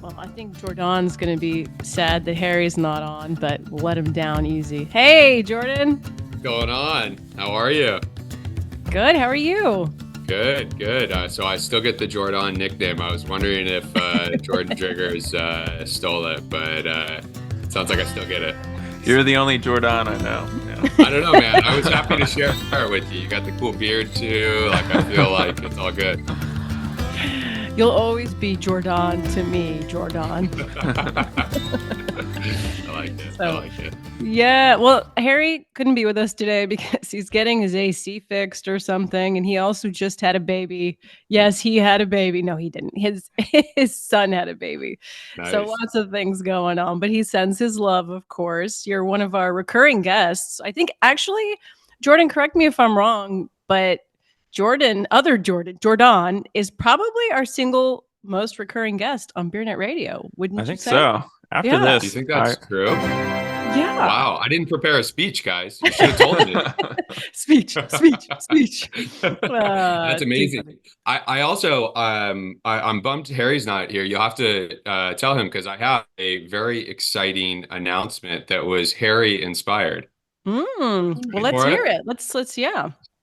Well, I think Jordan's going to be sad that Harry's not on, but we'll let him down easy. Hey, Jordan. What's going on? How are you? Good. How are you? Good, good. So I still get the Jordan nickname. I was wondering if Jordan Driggers stole it, but it sounds like I still get it. You're the only Jordan I know. Yeah. I don't know, man. I was happy to share it with you. You got the cool beard too. Like I feel like it's all good. You'll always be Jordan to me, Jordan. I like it. I like it. Yeah, well, Harry couldn't be with us today because he's getting his AC fixed or something, and he also just had a baby. Yes, he had a baby. No, he didn't. His son had a baby. Nice. So lots of things going on, but he sends his love, of course. You're one of our recurring guests. I think actually, Jordan, correct me if I'm wrong, but Jordan is probably our single most recurring guest on BeerNet Radio. Wouldn't you say? I think so. After this. Do you think that's true? Yeah. Wow. I didn't prepare a speech, guys. You should have told me. Speech. That's amazing. I also, I'm bummed Harry's not here. You'll have to tell him because I have a very exciting announcement that was Harry inspired. Well, let's hear it. Let's.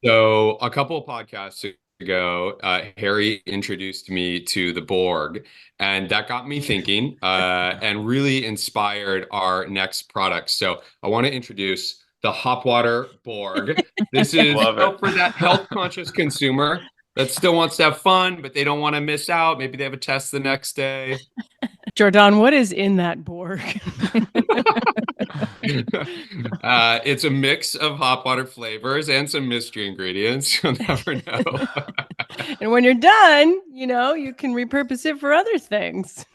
So a couple of podcasts ago, Harry introduced me to the Borg, and that got me thinking and really inspired our next product. So I want to introduce the Hop Water Borg. This is for that health-conscious consumer that still wants to have fun, but they don't want to miss out. Maybe they have a test the next day. Jordan, what is in that Borg? It's a mix of hop water flavors and some mystery ingredients. You'll never know. And when you're done, you can repurpose it for other things.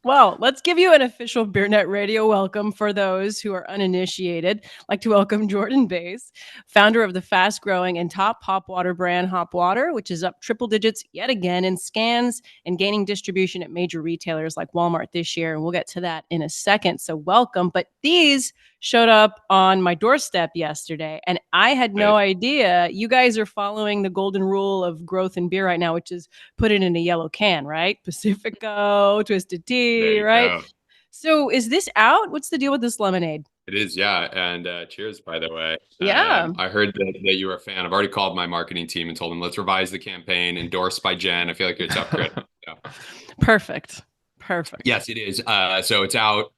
Well, let's give you an official BeerNet Radio welcome for those who are uninitiated. I'd like to welcome Jordan Bays, founder of the fast-growing and top hop water brand Hop Water, which is up triple digits yet again in scans and gaining distribution at major retailers like Walmart this year. And we'll get to that in a second. So welcome. But these showed up on my doorstep yesterday, and I had no idea. You guys are following the golden rule of growth in beer right now, which is put it in a yellow can, right? Pacifico, Twisted Tea, right? Go. So is this out? What's the deal with this lemonade? It is, yeah. And cheers, by the way. Yeah. I heard that you were a fan. I've already called my marketing team and told them, let's revise the campaign, endorsed by Jen. I feel like it's upgraded. Perfect. Yes, it is. So it's out.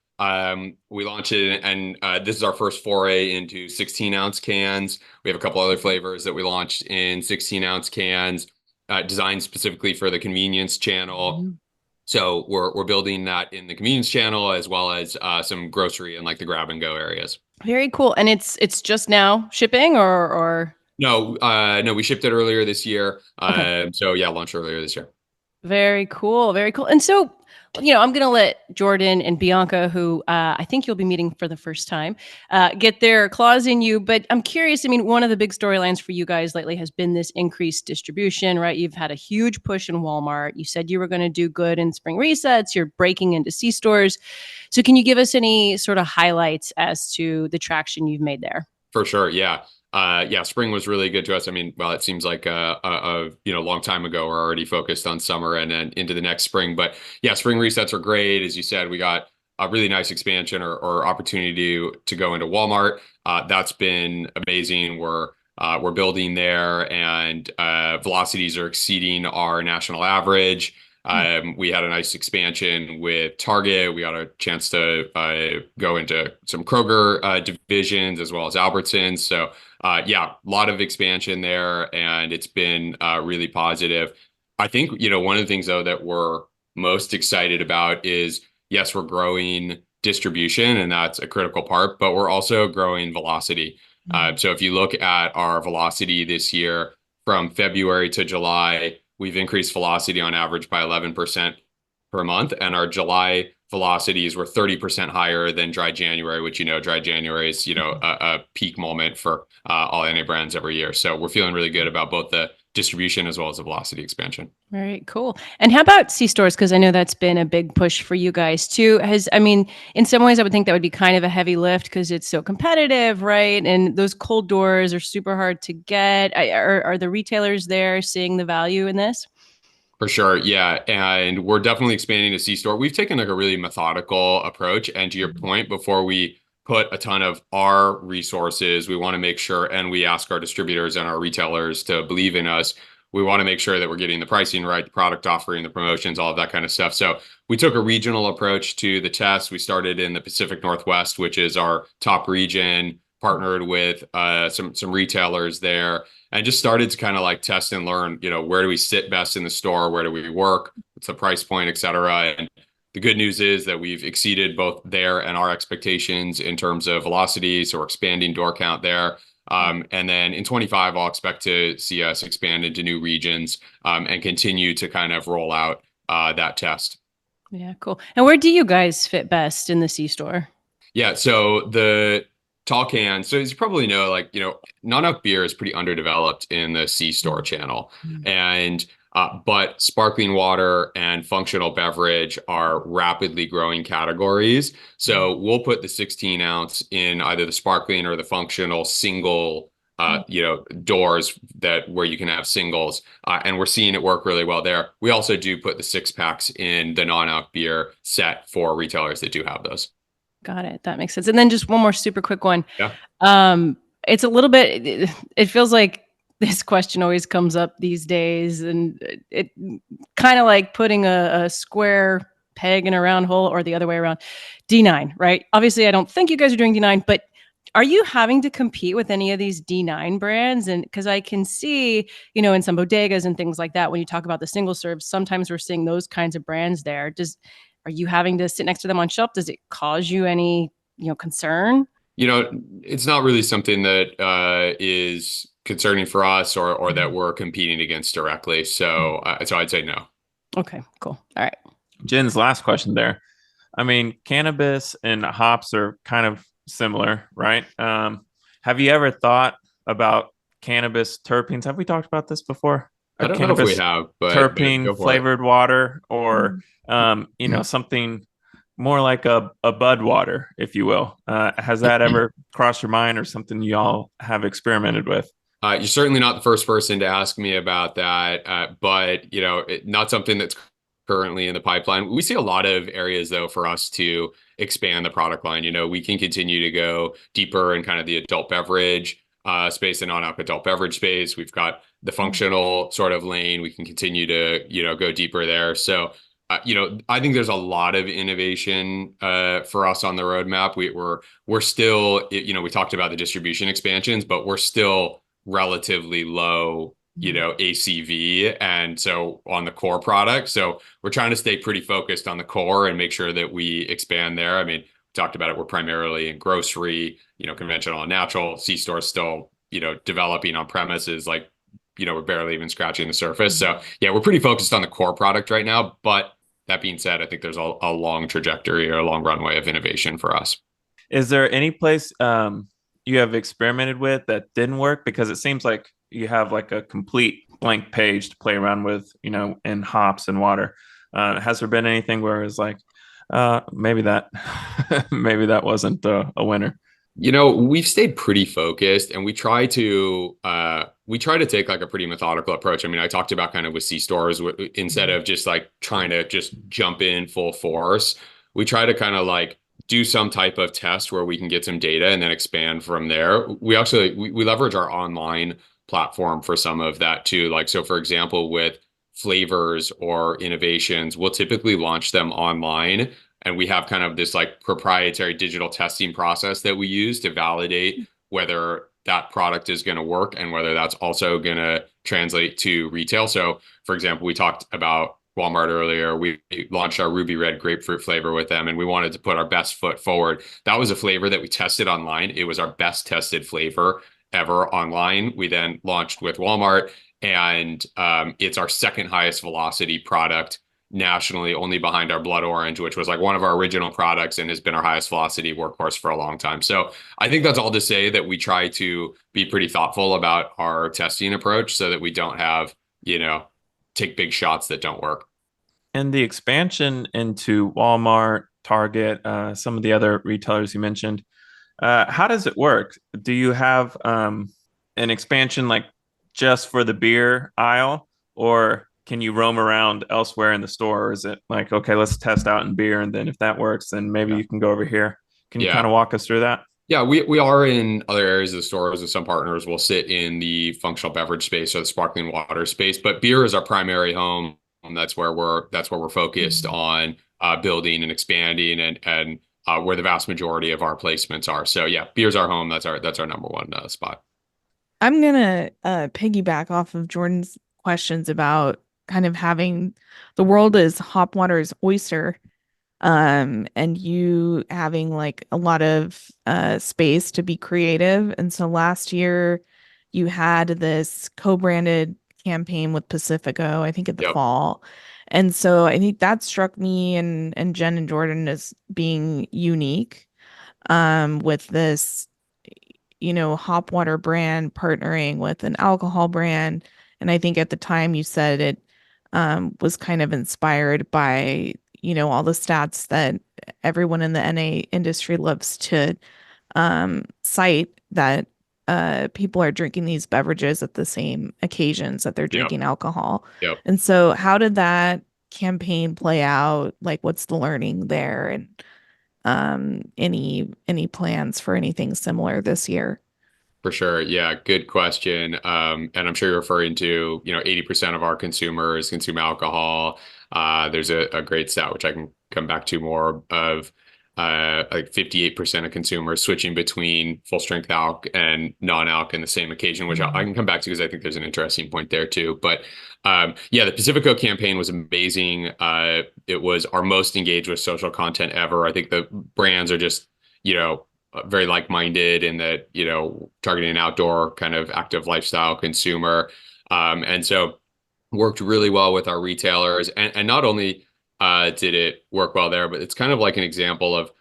We launched it, and this is our first foray into 16-ounce cans. We have a couple other flavors that we launched in 16-ounce cans, designed specifically for the convenience channel. Mm-hmm. So we're building that in the convenience channel as well as some grocery and like the grab and go areas. Very cool. And it's just now shipping or? No, we shipped it earlier this year. Okay. So yeah, launched earlier this year. Very cool. And so, I'm going to let Jordan and Bianca, who I think you'll be meeting for the first time, get their claws in you. But I'm curious. I mean, one of the big storylines for you guys lately has been this increased distribution, right? You've had a huge push in Walmart. You said you were going to do good in spring resets. You're breaking into C-stores. So can you give us any sort of highlights as to the traction you've made there? For sure. Yeah. Spring was really good to us. I mean, well, it seems like a long time ago. We're already focused on summer and then into the next spring. But yeah, spring resets are great. As you said, we got a really nice expansion or opportunity to go into Walmart. That's been amazing. We're building there, and velocities are exceeding our national average. We had a nice expansion with Target. We got a chance to go into some Kroger divisions as well as Albertsons. So a lot of expansion there, and it's been really positive. I think, one of the things though that we're most excited about is, yes, we're growing distribution, and that's a critical part, but we're also growing velocity. So if you look at our velocity this year from February to July, we've increased velocity on average by 11% per month, and our July velocities were 30% higher than dry January, which, dry January is, a peak moment for all NA brands every year. So we're feeling really good about both the distribution as well as the velocity expansion. Very cool. And how about C-stores? Because I know that's been a big push for you guys too. In some ways I would think that would be kind of a heavy lift because it's so competitive, right? And those cold doors are super hard to get. Are the retailers there seeing the value in this? For sure, yeah. And we're definitely expanding to C-store. We've taken like a really methodical approach. And to your point, before we put a ton of our resources, we want to make sure, and we ask our distributors and our retailers to believe in us. We want to make sure that we're getting the pricing right, the product offering, the promotions, all of that kind of stuff. So we took a regional approach to the test. We started in the Pacific Northwest, which is our top region, partnered with some retailers there and just started to kind of like test and learn, where do we sit best in the store? Where do we work? What's the price point, et cetera? And the good news is that we've exceeded both their and our expectations in terms of velocity. So we're expanding door count there. And then in 25, I'll expect to see us expand into new regions and continue to kind of roll out that test. Yeah, cool. And where do you guys fit best in the C-store? Yeah, so the tall can. So as you probably know, like, non-alc beer is pretty underdeveloped in the C-store channel. And but sparkling water and functional beverage are rapidly growing categories. So we'll put the 16 ounce in either the sparkling or the functional single doors where you can have singles. And we're seeing it work really well there. We also do put the 6-packs in the non-alc beer set for retailers that do have those. Got it. That makes sense. And then just one more super quick one. Yeah. It's a little bit, it feels like this question always comes up these days, and it kind of like putting a square peg in a round hole, or the other way around. D9, right? Obviously, I don't think you guys are doing D9, but are you having to compete with any of these D9 brands? And because I can see, in some bodegas and things like that, when you talk about the single serves, sometimes we're seeing those kinds of brands there. Are you having to sit next to them on shelf? Does it cause you any, concern? It's not really something that is concerning for us or that we're competing against directly. So I'd say no. Okay, cool. All right. Jen's last question there. I mean, cannabis and hops are kind of similar, right? Have you ever thought about cannabis terpenes? Have we talked about this before? I don't know if we have, but terpene flavored water, or something more like a bud water, if you will. Has that ever crossed your mind, or something y'all have experimented with? You're certainly not the first person to ask me about that, but not something that's currently in the pipeline. We see a lot of areas, though, for us to expand the product line. We can continue to go deeper in kind of the adult beverage space and non-alc adult beverage space. We've got the functional sort of lane. We can continue to go deeper there. So I think there's a lot of innovation for us on the roadmap. We're still, we talked about the distribution expansions, but we're still relatively low, ACV. And so on the core product, so we're trying to stay pretty focused on the core and make sure that we expand there. I mean, we talked about it. We're primarily in grocery, conventional and natural. C-store still, developing on premises, like, we're barely even scratching the surface. So yeah, we're pretty focused on the core product right now. But that being said, I think there's a long trajectory or a long runway of innovation for us. Is there any place you have experimented with that didn't work? Because it seems like you have like a complete blank page to play around with, in hops and water. Has there been anything where it's like, maybe that wasn't a winner? We've stayed pretty focused, and we try to take like a pretty methodical approach. I mean, I talked about kind of with C-stores, instead of just like trying to just jump in full force, we try to kind of like do some type of test where we can get some data and then expand from there. We leverage our online platform for some of that too. Like, so for example, with flavors or innovations, we'll typically launch them online. And we have kind of this like proprietary digital testing process that we use to validate whether that product is going to work and whether that's also going to translate to retail. So, for example, we talked about Walmart earlier. We launched our Ruby Red grapefruit flavor with them, and we wanted to put our best foot forward. That was a flavor that we tested online. It was our best tested flavor ever online. We then launched with Walmart, and it's our second highest velocity product nationally, only behind our blood orange, which was like one of our original products and has been our highest velocity workhorse for a long time. So I think that's all to say that we try to be pretty thoughtful about our testing approach so that we don't have, take big shots that don't work. And the expansion into Walmart, Target, some of the other retailers you mentioned, how does it work? Do you have an expansion like just for the beer aisle, or can you roam around elsewhere in the store? Or is it like, okay, let's test out in beer, and then if that works, then maybe you can go over here. Can you kind Yeah. of walk us through that? Yeah, we are in other areas of the stores, and some partners will sit in the functional beverage space or the sparkling water space. But beer is our primary home. And that's where we're focused on building and expanding, and where the vast majority of our placements are. So yeah, beer's our home. That's our number one spot. I'm gonna piggyback off of Jordan's questions about kind of having the world is hop water's oyster, and you having like a lot of space to be creative. And so last year you had this co-branded campaign with Pacifico, I think at the Yep. fall. And so I think that struck me and Jen and Jordan as being unique, with this, hop water brand partnering with an alcohol brand. And I think at the time you said it was kind of inspired by, all the stats that everyone in the NA industry loves to cite, that people are drinking these beverages at the same occasions that they're Yep. drinking alcohol. Yep. And so how did that campaign play out? Like, what's the learning there? And any plans for anything similar this year? For sure. Yeah, good question. And I'm sure you're referring to, 80% of our consumers consume alcohol. There's a great stat, which I can come back to more of, like 58% of consumers switching between full strength alc and non-alc in the same occasion, which I can come back to because I think there's an interesting point there too. But yeah, the Pacifico campaign was amazing. It was our most engaged with social content ever. I think the brands are just, very like-minded in that, targeting an outdoor kind of active lifestyle consumer. And so worked really well with our retailers. And not only did it work well there, but it's kind of like an example of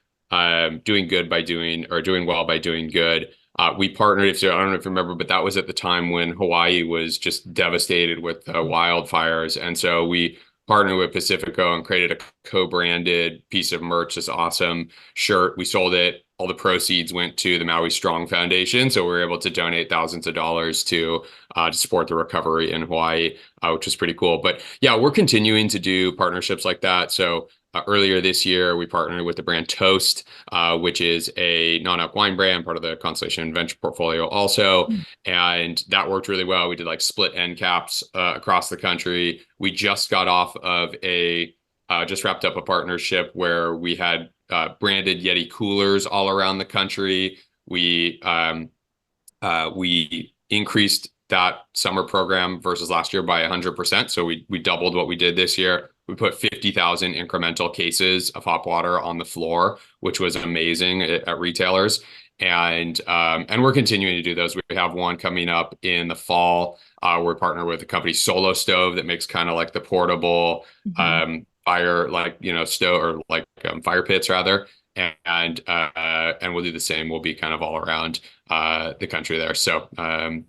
doing good by doing, or doing well by doing good. We partnered, I don't know if you remember, but that was at the time when Hawaii was just devastated with wildfires. And so we partnered with Pacifico and created a co-branded piece of merch, this awesome shirt. We sold it. All the proceeds went to the Maui Strong Foundation. So we were able to donate thousands of dollars to support the recovery in Hawaii, which was pretty cool. But yeah, we're continuing to do partnerships like that. So earlier this year, we partnered with the brand Toast, which is a non-alc wine brand, part of the Constellation Venture portfolio also. And that worked really well. We did like split end caps across the country. We just got off of just wrapped up a partnership where we had branded Yeti coolers all around the country. We increased that summer program versus last year by 100%. So we doubled what we did this year. We put 50,000 incremental cases of hop water on the floor, which was amazing at retailers. And we're continuing to do those. We have one coming up in the fall. We're partnered with a company, Solo Stove, that makes kind of like the portable fire, like, stove, or like fire pits rather. And we'll do the same. We'll be kind of all around the country there. So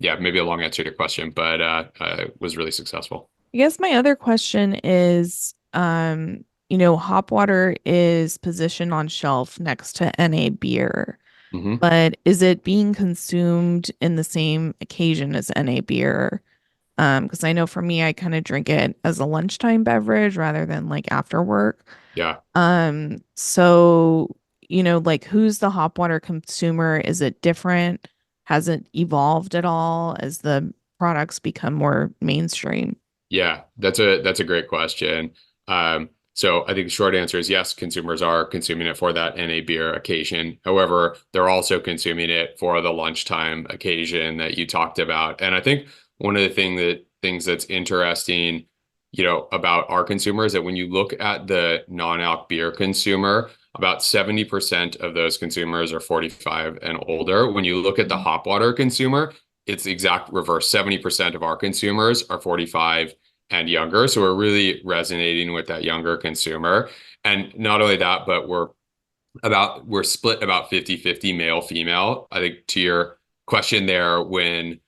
yeah, maybe a long answer to your question, but it was really successful. I guess my other question is, hop water is positioned on shelf next to NA beer, but is it being consumed in the same occasion as NA beer? Because I know for me, I kind of drink it as a lunchtime beverage rather than like after work. Yeah. So, like, who's the hop water consumer? Is it different? Has it evolved at all as the products become more mainstream? Yeah, that's a great question. So I think the short answer is yes, consumers are consuming it for that NA beer occasion. However, they're also consuming it for the lunchtime occasion that you talked about. And I think one of the things that's interesting, about our consumers, that when you look at the non-alc beer consumer, about 70% of those consumers are 45 and older. When you look at the hop water consumer, it's the exact reverse. 70% of our consumers are 45 and younger. So we're really resonating with that younger consumer. And not only that, but we're split about 50-50 male female. I think to your question there, when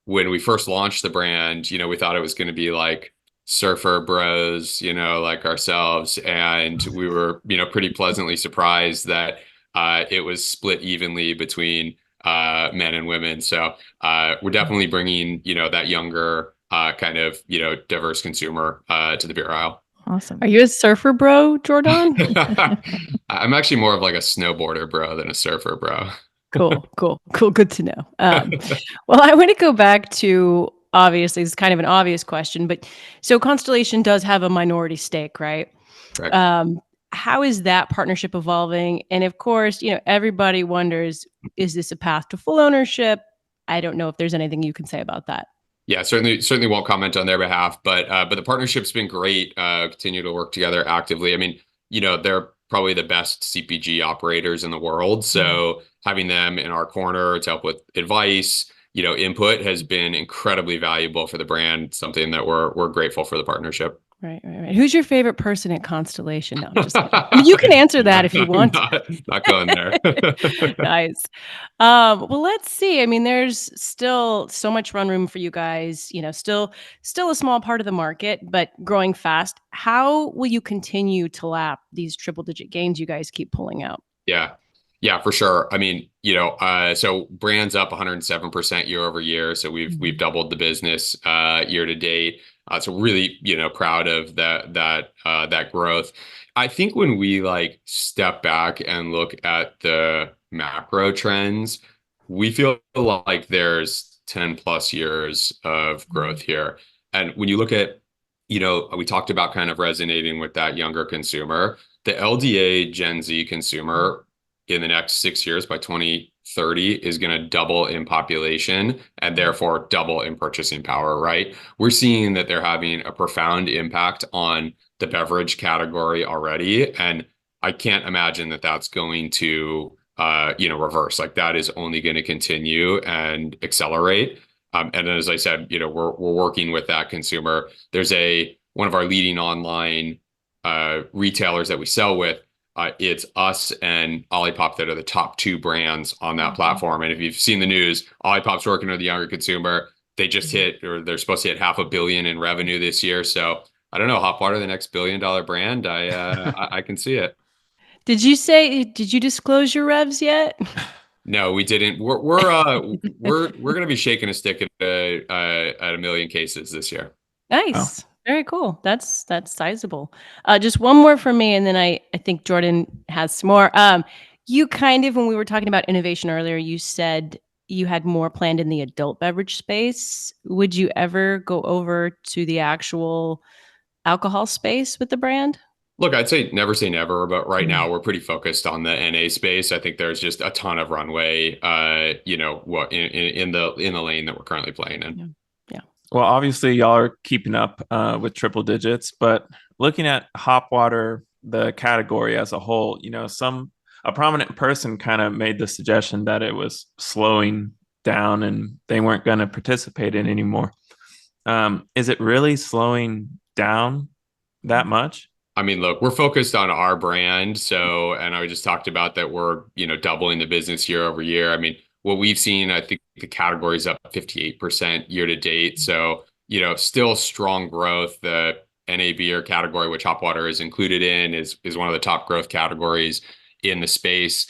we first launched the brand, we thought it was going to be like surfer bros, like ourselves. And we were, pretty pleasantly surprised that it was split evenly between men and women. So we're definitely bringing, that younger kind of, diverse consumer to the beer aisle. Awesome. Are you a surfer bro, Jordan? I'm actually more of like a snowboarder bro than a surfer bro. Cool, cool, cool. Good to know. Well, I want to go back to, obviously, it's kind of an obvious question, but so Constellation does have a minority stake, right? Correct. How is that partnership evolving? And of course, everybody wonders, is this a path to full ownership? I don't know if there's anything you can say about that. Yeah, certainly won't comment on their behalf, but the partnership's been great. Continue to work together actively. I mean, they're probably the best CPG operators in the world. So having them in our corner to help with advice, input has been incredibly valuable for the brand. Something that we're grateful for the partnerp. Right, right, right. Who's your favorite person at Constellation? No, I'm just kidding. I mean, you can answer that if you want. Not going there. Nice. Well, let's see. I mean, there's still so much run room for you guys. Still a small part of the market, but growing fast. How will you continue to lap these triple-digit gains you guys keep pulling out? Yeah. Yeah, for sure. I mean, so brands up 107% year over year. So we've doubled the business year to date. So really, proud of that growth. I think when we like step back and look at the macro trends, we feel like there's 10 plus years of growth here. And when you look at, we talked about kind of resonating with that younger consumer, the LDA Gen Z consumer in the next 6 years by 2030 is going to double in population and therefore double in purchasing power, right? We're seeing that they're having a profound impact on the beverage category already. And I can't imagine that that's going to, reverse. Like that is only going to continue and accelerate. And as I said, we're working with that consumer. There's one of our leading online retailers that we sell with. It's us and Olipop that are the top two brands on that platform. And if you've seen the news, Olipop's working with the younger consumer. They just hit, or they're supposed to hit $500 million in revenue this year. So I don't know, Hop Water, the next billion-dollar brand. I can see it. Did you disclose your revs yet? No, we didn't. We're going to be shaking a stick at a million cases this year. Nice. Oh. Very cool. That's sizable. Just one more from me, and then I think Jordan has some more. You kind of, when we were talking about innovation earlier, you said you had more planned in the adult beverage space. Would you ever go over to the actual alcohol space with the brand? Look, I'd say never, but right now we're pretty focused on the NA space. I think there's just a ton of runway, in the lane that we're currently playing in. Yeah. Well, obviously, y'all are keeping up with triple digits, but looking at Hop Water, the category as a whole, a prominent person kind of made the suggestion that it was slowing down and they weren't going to participate in anymore. Is it really slowing down that much? I mean, look, we're focused on our brand. So, and I just talked about that we're, doubling the business year over year. I mean, what we've seen, I think the category is up 58% year to date. So, still strong growth. The NA beer category, which Hop Water is included in, is one of the top growth categories in the space.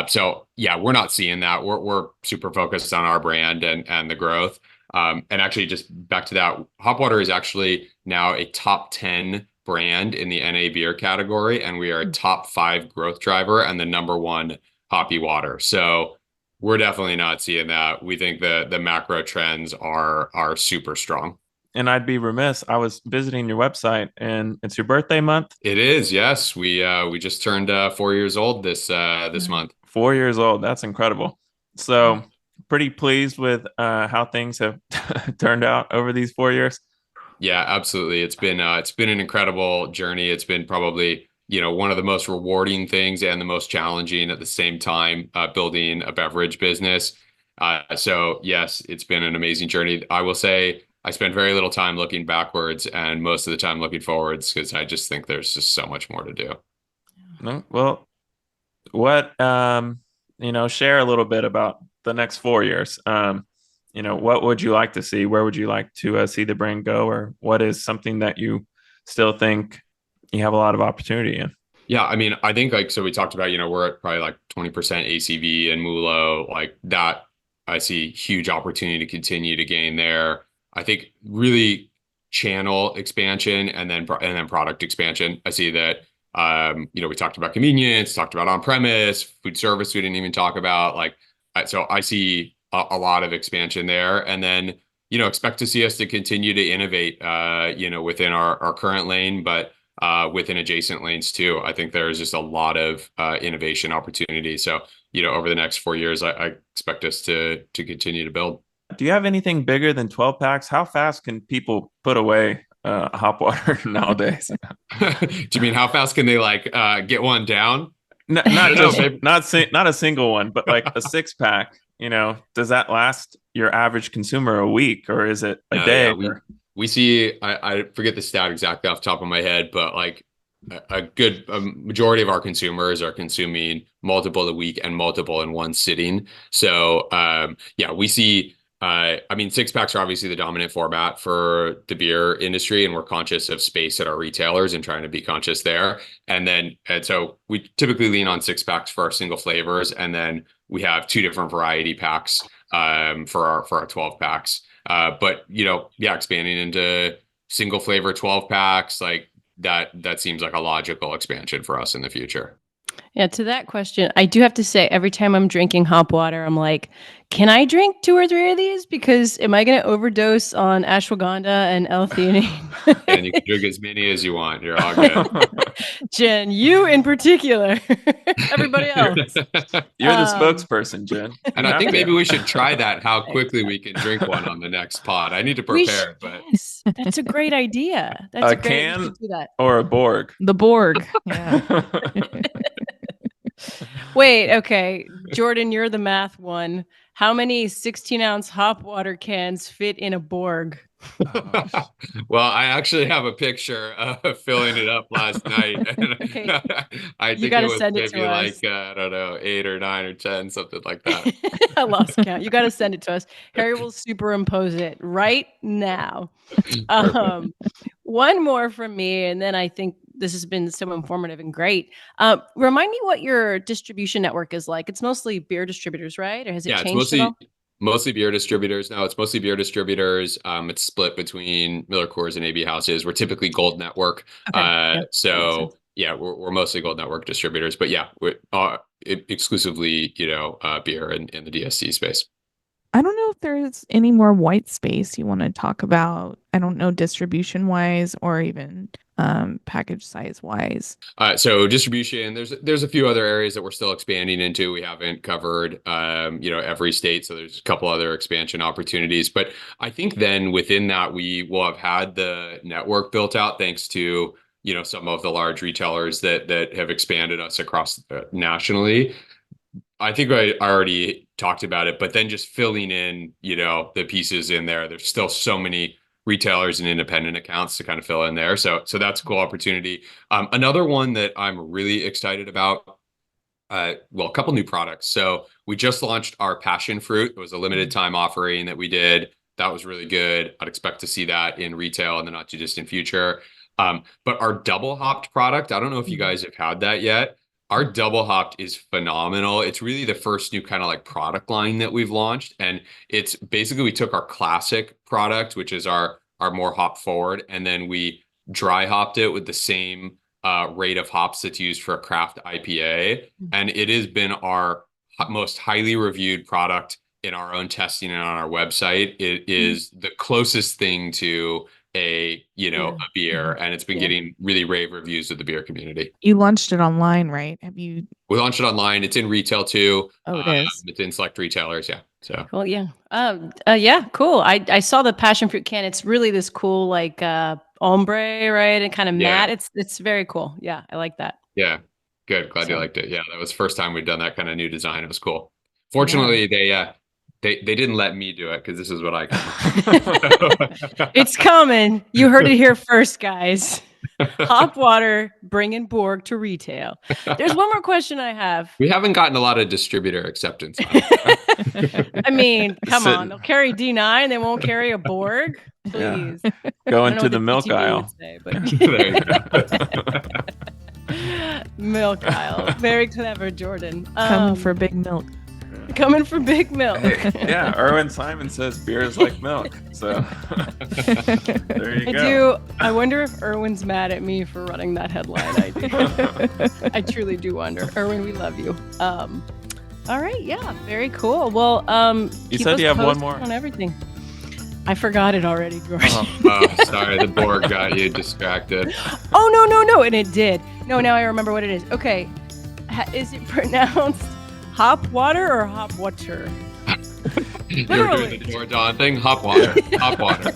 So yeah, we're not seeing that. We're super focused on our brand and the growth. And actually, just back to that, Hop Water is actually now a top 10 brand in the NA beer category, and we are a top 5 growth driver and the number 1 hoppy water. So we're definitely not seeing that. We think the macro trends are super strong. And I'd be remiss. I was visiting your website, and it's your birthday month. It is, yes. We just turned 4 years old this month. 4 years old. That's incredible. So pretty pleased with how things have turned out over these 4 years. Yeah, absolutely. It's been an incredible journey. It's been probably, one of the most rewarding things and the most challenging at the same time, building a beverage business. So yes, it's been an amazing journey. I will say I spend very little time looking backwards and most of the time looking forwards because I just think there's just so much more to do. Well, what, share a little bit about the next 4 years. What would you like to see? Where would you like to see the brand go? Or what is something that you still think you have a lot of opportunity in? Yeah, I mean, I think so we talked about, we're at probably like 20% ACV and MULO, like that. I see huge opportunity to continue to gain there. I think really channel expansion and then product expansion. I see that we talked about convenience, talked about on-premise, food service we didn't even talk about. So I see a lot of expansion there. And then, expect to see us to continue to innovate, within our current lane, but within adjacent lanes too. I think there's just a lot of innovation opportunity. So, over the next 4 years, I expect us to continue to build. Do you have anything bigger than 12 packs? How fast can people put away hop water nowadays? Do you mean how fast can they get one down? Not not a single one, but like a 6-pack. Does that last your average consumer a week, or is it a day? Yeah, we see. I forget the stat exactly off the top of my head, but a good majority of our consumers are consuming multiple a week and multiple in one sitting. So we see. 6-packs are obviously the dominant format for the beer industry, and we're conscious of space at our retailers and trying to be conscious there. And so we typically lean on 6-packs for our single flavors, and then we have 2 different variety packs for our 12 packs. But expanding into single flavor 12 packs that seems like a logical expansion for us in the future. Yeah, to that question, I do have to say, every time I'm drinking hop water, I'm like, can I drink 2 or 3 of these? Because am I going to overdose on ashwagandha and L-theanine? And you can drink as many as you want. You're all good. Jen, you in particular. Everybody else. You're the spokesperson, Jen. And I think maybe we should try that, how quickly we can drink one on the next pod. I need to prepare. Yes, that's a great idea. That's a great can do that. Or a Borg. The Borg. Yeah. Wait, okay. Jordan, you're the math one. How many 16-ounce hop water cans fit in a Borg? Well, I actually have a picture of filling it up last night. Okay. I think it was maybe I don't know, 8 or 9 or 10, something like that. I lost count. You got to send it to us. Harry will superimpose it right now. One more from me, and then I think this has been so informative and great. Remind me what your distribution network is like. It's mostly beer distributors, right? Or has it changed at all? Mostly beer distributors. No, it's mostly beer distributors. It's split between Miller Coors and AB houses. We're typically Gold Network. Okay. We're mostly Gold Network distributors. But we're exclusively, beer in the DSC space. I don't know if there's any more white space you want to talk about. I don't know, distribution wise or even package size wise. So distribution, there's a few other areas that we're still expanding into. We haven't covered, every state. So there's a couple other expansion opportunities. But I think then within that, we will have had the network built out thanks to, some of the large retailers that have expanded us across nationally. I think I already talked about it, but then just filling in, the pieces in there. There's still so many retailers and independent accounts to kind of fill in there. So that's a cool opportunity. Another one that I'm really excited about, a couple new products. So we just launched our passion fruit. It was a limited time offering that we did. That was really good. I'd expect to see that in retail in the not too distant future. But our double hopped product, I don't know if you guys have had that yet. Our double hopped is phenomenal. It's really the first new kind of product line that we've launched. And it's basically, we took our classic product, which is our more hop forward, and then we dry hopped it with the same rate of hops that's used for a craft IPA. And it has been our most highly reviewed product in our own testing and on our website. It is the closest thing to a beer, and it's been getting really rave reviews of the beer community. You launched it online, right? We launched it online. It's in retail too. Oh, it is. It's in select retailers. Yeah. So cool. Yeah. Cool. I saw the passion fruit can. It's really this cool ombre, right? And kind of matte. It's very cool. Yeah, I like that. Yeah. Good. Glad you liked it. Yeah, that was the first time we'd done that kind of new design. It was cool. Fortunately, they didn't let me do it because this is what I can. It's coming. You heard it here first, guys. Hop water bringing Borg to retail. There's one more question I have. We haven't gotten a lot of distributor acceptance. I mean, come on. They'll carry D9. They won't carry a Borg. Please. Yeah. Go into the milk aisle. Milk aisle. Very clever, Jordan. Come for big milk. Coming for Big Milk. Hey, yeah, Erwin Simon says beer is like milk. So there you go. I wonder if Erwin's mad at me for running that headline. I truly do wonder. Erwin, we love you. All right, yeah, very cool. Well, You said you have one more on everything. I forgot it already, George. Oh, sorry, the board got you distracted. Oh, no, and it did. No, now I remember what it is. Okay, is it pronounced hop water or hop water? You're doing the Jordan thing? Hop water. Hop water.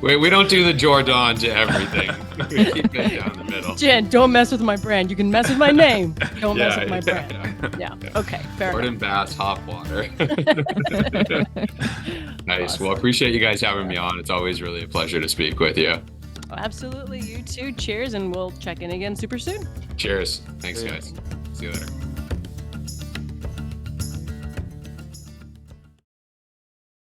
we don't do the Jordan to everything. We keep it down the middle. Jen, don't mess with my brand. You can mess with my name. Don't mess with my brand. Yeah. Okay, fair Jordan enough. Bass Hop Water. Nice. Awesome. Well, appreciate you guys having me on. It's always really a pleasure to speak with you. Absolutely. You too. Cheers, and we'll check in again super soon. Cheers. Thanks, guys. See you later.